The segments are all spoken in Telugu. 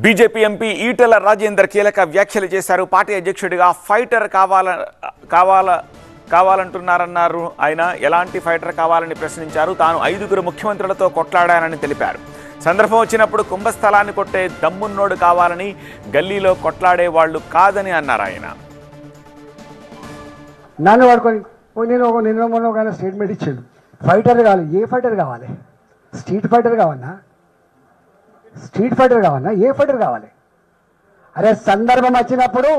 బీజేపీ ఎంపీ ఈటెల రాజేందర్ కీలక వ్యాఖ్యలు చేశారు. పార్టీ అధ్యక్షుడిగా ఫైటర్ కావాలంటున్నారన్నారు. ఆయన ఎలాంటి ఫైటర్ కావాలని ప్రశ్నించారు. తాను 5గురు ముఖ్యమంత్రులతో కొట్లాడానని తెలిపారు. సందర్భం వచ్చినప్పుడు కుంభస్థలాన్ని కొట్టే దమ్మున్నోడు కావాలని, గల్లీలో కొట్లాడే వాళ్ళు కాదని అన్నారు. ఆయన నన్ను పడుకొని నిన్న మొన్న ఒక స్టేట్మెంట్ ఇచ్చాడు. ఫైటర్ కావాలి. ఏ ఫైటర్ కావాలి? స్ట్రీట్ ఫైటర్ కావన్నా? స్ట్రీట్ ఫైటర్ కావన్నా? ఏ ఫైటర్ కావాలి? అరే సందర్భం వచ్చినప్పుడు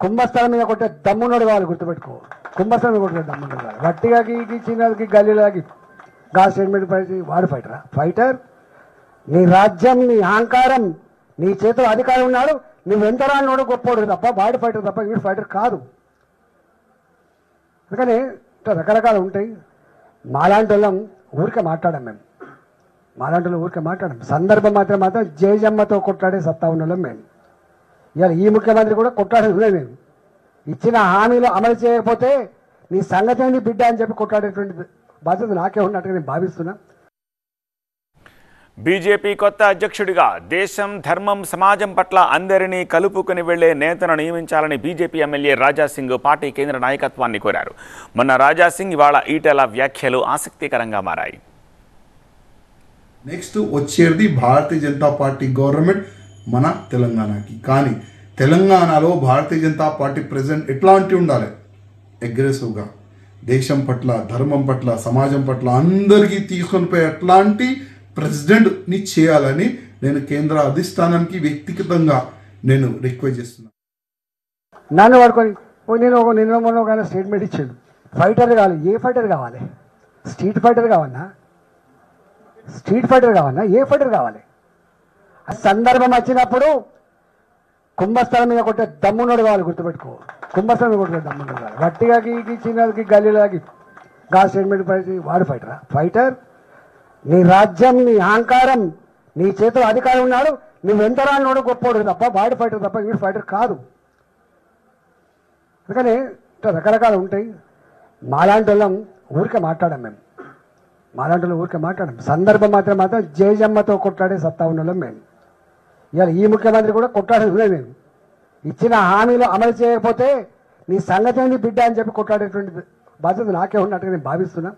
కుంభస్థలం మీద కొట్టే దమ్మున్నోడు కావాలి. గుర్తుపెట్టుకో, కుంభస్థలం మీద కొట్టే దమ్మున్నోడు కావాలి. వట్టిగాకి చిన్నకి గల్లీలాకి గా స్టేట్మెంట్ పడి వాడు ఫైటరా? ఫైటర్ నీ రాజ్యం, నీ అహంకారం, నీ చేతిలో అధికారం ఉన్నాడు. నువ్వు ఎంత రానోడు గొప్పోడు తప్ప వాడు ఫైటర్ తప్ప వీడు ఫైటర్ కాదు. అందుకని రకరకాలు ఉంటాయి. మాలాంటి వాళ్ళం ఊరికే మాట్లాడాం. మాలాంటి వాళ్ళు ఊరికే మాట్లాడాం. సందర్భం మాత్రం జయజమ్మతో కొట్లాడే సత్తా ఉన్న వాళ్ళం మేము. ఇవాళ ఈ ముఖ్యమంత్రి కూడా కొట్లాడేది మేము. ఇచ్చిన హామీలు అమలు చేయకపోతే నీ సంగతి ఏంటి బిడ్డ అని చెప్పి కొట్లాడేటువంటి బాధ్యత నాకే ఉన్నట్టుగా నేను భావిస్తున్నా. బీజేపీ కొత్త అధ్యక్షుడిగా దేశం, ధర్మం, సమాజం పట్ల అందరినీ కలుపుకొని వెళ్లే నేతను నియమించాలని బీజేపీ ఎమ్మెల్యే రాజాసింగ్ పార్టీ కేంద్ర నాయకత్వాన్ని కోరారు. మొన్న రాజాసింగ్ ఇవాళ ఈటెల వ్యాఖ్యలు ఆసక్తికరంగా మారాయి. నెక్స్ట్ వచ్చేది భారతీయ జనతా పార్టీ గవర్నమెంట్ మన తెలంగాణకి. కానీ తెలంగాణలో భారతీయ జనతా పార్టీ ప్రెసిడెంట్ ఎట్లాంటి ఉండాలి? అగ్రెసివ్గా దేశం పట్ల, ధర్మం పట్ల, సమాజం పట్ల అందరికీ తీసుకొని పోయి ఎట్లాంటి ప్రెసిడెంట్ని చేయాలని నేను కేంద్ర అధిష్టానానికి వ్యక్తిగతంగా నేను రిక్వెస్ట్ చేస్తున్నాను. నన్ను పడుకొని నిన్న మొన్న ఒక స్టేట్మెంట్ ఇచ్చాడు. ఫైటర్ కావాలి. ఏ ఫైటర్ కావాలి? స్ట్రీట్ ఫైటర్ కావన్నా? స్ట్రీట్ ఫైటర్ కావన్నా? ఏ ఫైటర్ కావాలి? సందర్భం వచ్చినప్పుడు కుంభస్థలం మీద కొట్టే దమ్మున్నోడు కావాలి. గుర్తుపెట్టుకో, కుంభస్థలం మీద కొట్టే దమ్మున్నోడు కావాలి. వట్టిగాకి చిన్నకి గల్లీలాకి గా స్టేట్మెంట్ పడి వాడు ఫైటరా? ఫైటర్ నీ రాజ్యం, నీ అహంకారం, నీ చేతిలో అధికారం ఉన్నాడు. నువ్వు ఎంత రానోడు గొప్పోడు తప్ప వాడు ఫైటర్ తప్ప వీడు ఫైటర్ కాదు. అందుకని రకరకాలు ఉంటాయి. మాలాంటి వాళ్ళం ఊరికే మాట్లాడాం. మాలాంటి వాళ్ళు ఊరికే మాట్లాడాం. సందర్భం మాత్రం జయజమ్మతో కొట్లాడే సత్తా ఉన్న వాళ్ళం మేము. ఇవాళ ఈ ముఖ్యమంత్రి కూడా కొట్లాడేది మేము. ఇచ్చిన హామీలు అమలు చేయకపోతే నీ సంగతి ఏంటి బిడ్డ అని చెప్పి కొట్లాడేటువంటి బాధ్యత నాకే ఉన్నట్టుగా నేను భావిస్తున్నా.